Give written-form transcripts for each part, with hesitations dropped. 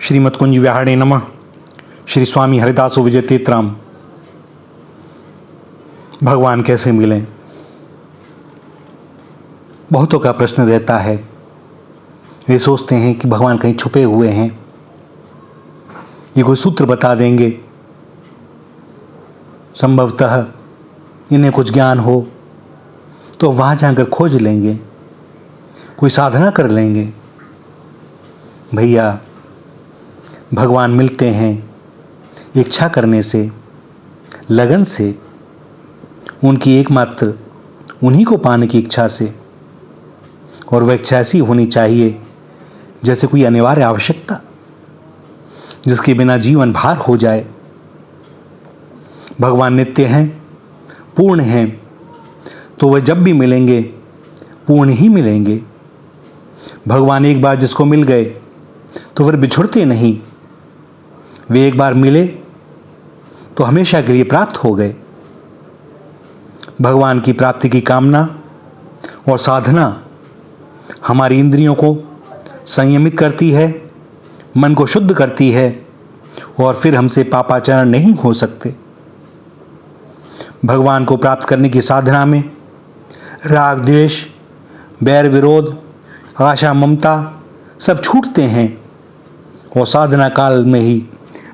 श्रीमद कुंज विहारे नमः। श्री स्वामी हरिदासो विजय तीर्थराम। भगवान कैसे मिलें, बहुतों का प्रश्न रहता है। वे सोचते हैं कि भगवान कहीं छुपे हुए हैं, ये कोई सूत्र बता देंगे, संभवतः इन्हें कुछ ज्ञान हो तो वहाँ जाकर खोज लेंगे, कोई साधना कर लेंगे। भैया, भगवान मिलते हैं इच्छा करने से, लगन से, उनकी एकमात्र उन्हीं को पाने की इच्छा से। और वह इच्छा ऐसी होनी चाहिए जैसे कोई अनिवार्य आवश्यकता, जिसके बिना जीवन भार हो जाए। भगवान नित्य हैं, पूर्ण हैं, तो वह जब भी मिलेंगे पूर्ण ही मिलेंगे। भगवान एक बार जिसको मिल गए तो फिर बिछुड़ते नहीं। वे एक बार मिले तो हमेशा के लिए प्राप्त हो गए। भगवान की प्राप्ति की कामना और साधना हमारी इंद्रियों को संयमित करती है, मन को शुद्ध करती है, और फिर हमसे पापाचरण नहीं हो सकते। भगवान को प्राप्त करने की साधना में राग द्वेष, बैर विरोध, आशा ममता सब छूटते हैं और साधना काल में ही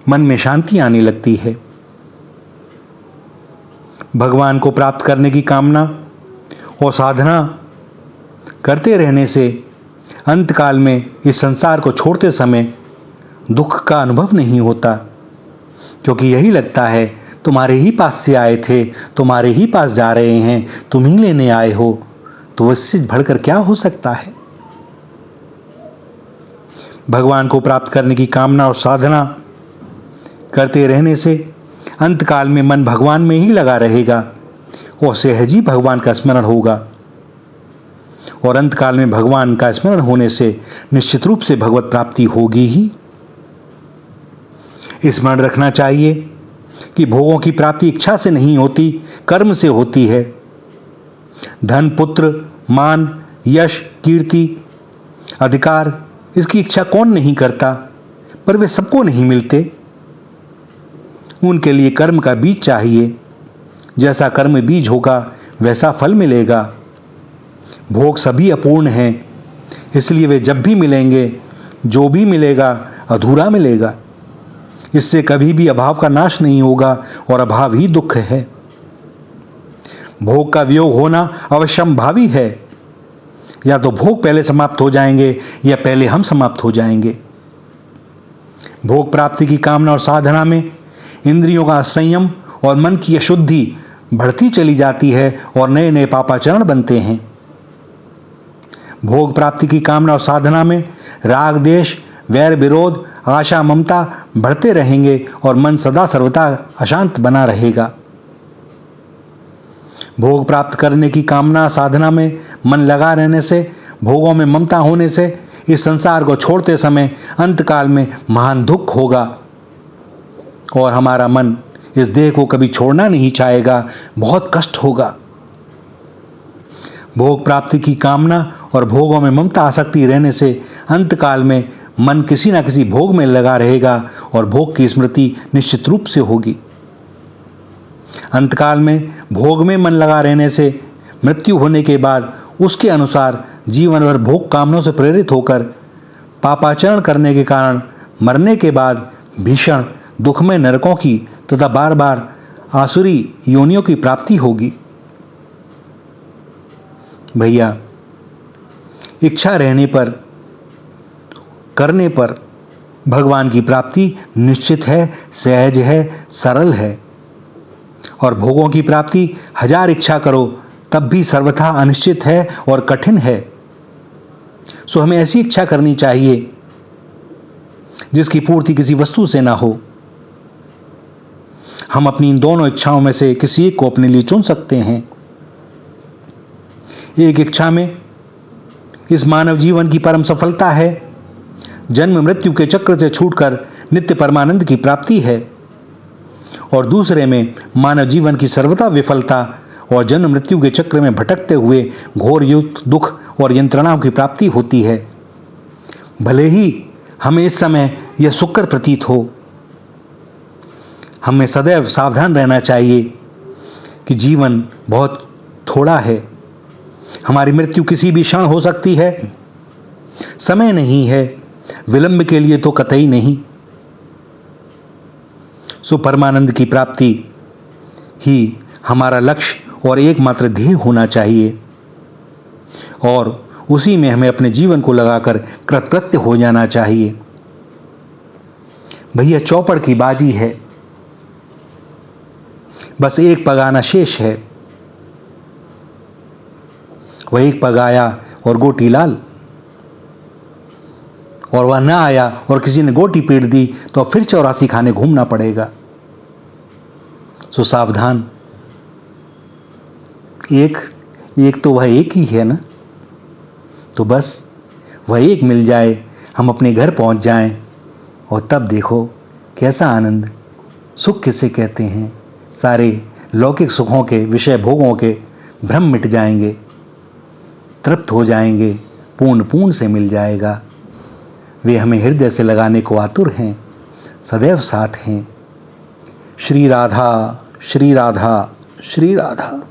मन में शांति आने लगती है। भगवान को प्राप्त करने की कामना और साधना करते रहने से अंतकाल में इस संसार को छोड़ते समय दुख का अनुभव नहीं होता, क्योंकि यही लगता है तुम्हारे ही पास से आए थे, तुम्हारे ही पास जा रहे हैं, तुम ही लेने आए हो, तो इससे बढ़कर क्या हो सकता है। भगवान को प्राप्त करने की कामना और साधना करते रहने से अंतकाल में मन भगवान में ही लगा रहेगा और सहज ही भगवान का स्मरण होगा। और अंतकाल में भगवान का स्मरण होने से निश्चित रूप से भगवत प्राप्ति होगी ही। स्मरण रखना चाहिए कि भोगों की प्राप्ति इच्छा से नहीं होती, कर्म से होती है। धन, पुत्र, मान, यश, कीर्ति, अधिकार, इसकी इच्छा कौन नहीं करता, पर वे सबको नहीं मिलते। उनके लिए कर्म का बीज चाहिए। जैसा कर्म बीज होगा वैसा फल मिलेगा। भोग सभी अपूर्ण हैं, इसलिए वे जब भी मिलेंगे, जो भी मिलेगा अधूरा मिलेगा। इससे कभी भी अभाव का नाश नहीं होगा और अभाव ही दुख है। भोग का वियोग होना अवश्यंभावी है। या तो भोग पहले समाप्त हो जाएंगे या पहले हम समाप्त हो जाएंगे। भोग प्राप्ति की कामना और साधना में इंद्रियों का संयम और मन की अशुद्धि बढ़ती चली जाती है और नए नए पापाचरण बनते हैं। भोग प्राप्ति की कामना और साधना में राग देश, वैर विरोध, आशा ममता बढ़ते रहेंगे और मन सदा सर्वदा अशांत बना रहेगा। भोग प्राप्त करने की कामना साधना में मन लगा रहने से, भोगों में ममता होने से इस संसार को छोड़ते समय अंतकाल में महान दुख होगा और हमारा मन इस देह को कभी छोड़ना नहीं चाहेगा, बहुत कष्ट होगा। भोग प्राप्ति की कामना और भोगों में ममता आसक्ति रहने से अंतकाल में मन किसी न किसी भोग में लगा रहेगा और भोग की स्मृति निश्चित रूप से होगी। अंतकाल में भोग में मन लगा रहने से मृत्यु होने के बाद उसके अनुसार जीवन भर भोग कामनों से प्रेरित होकर पापाचरण करने के कारण मरने के बाद भीषण दुखमय नरकों की तथा बार बार आसुरी योनियों की प्राप्ति होगी। भैया, इच्छा रहने पर, करने पर भगवान की प्राप्ति निश्चित है, सहज है, सरल है। और भोगों की प्राप्ति हजार इच्छा करो तब भी सर्वथा अनिश्चित है और कठिन है। सो हमें ऐसी इच्छा करनी चाहिए जिसकी पूर्ति किसी वस्तु से ना हो। हम अपनी इन दोनों इच्छाओं में से किसी एक को अपने लिए चुन सकते हैं। एक इच्छा में इस मानव जीवन की परम सफलता है, जन्म मृत्यु के चक्र से छूटकर नित्य परमानंद की प्राप्ति है। और दूसरे में मानव जीवन की सर्वथा विफलता और जन्म मृत्यु के चक्र में भटकते हुए घोर युद्ध, दुख और यंत्रणाओं की प्राप्ति होती है। भले ही हमें इस समय यह सुखकर प्रतीत हो। हमें सदैव सावधान रहना चाहिए कि जीवन बहुत थोड़ा है, हमारी मृत्यु किसी भी क्षण हो सकती है। समय नहीं है, विलंब के लिए तो कतई नहीं। सो परमानंद की प्राप्ति ही हमारा लक्ष्य और एकमात्र ध्येय होना चाहिए, और उसी में हमें अपने जीवन को लगाकर कृतकृत्य हो जाना चाहिए। भैया चौपड़ की बाजी है, बस एक पग आना शेष है। वह एक पग आया और गोटी लाल, और वह ना आया और किसी ने गोटी पीट दी तो फिर 84 खाने घूमना पड़ेगा। सो सावधान, एक तो वह एक ही है ना, तो बस वह एक मिल जाए, हम अपने घर पहुंच जाएं, और तब देखो कैसा आनंद। सुख किसे कहते हैं? सारे लौकिक सुखों के, विषय भोगों के भ्रम मिट जाएंगे, तृप्त हो जाएंगे, पूर्ण से मिल जाएगा। वे हमें हृदय से लगाने को आतुर हैं, सदैव साथ हैं। श्री राधा, श्री राधा, श्री राधा।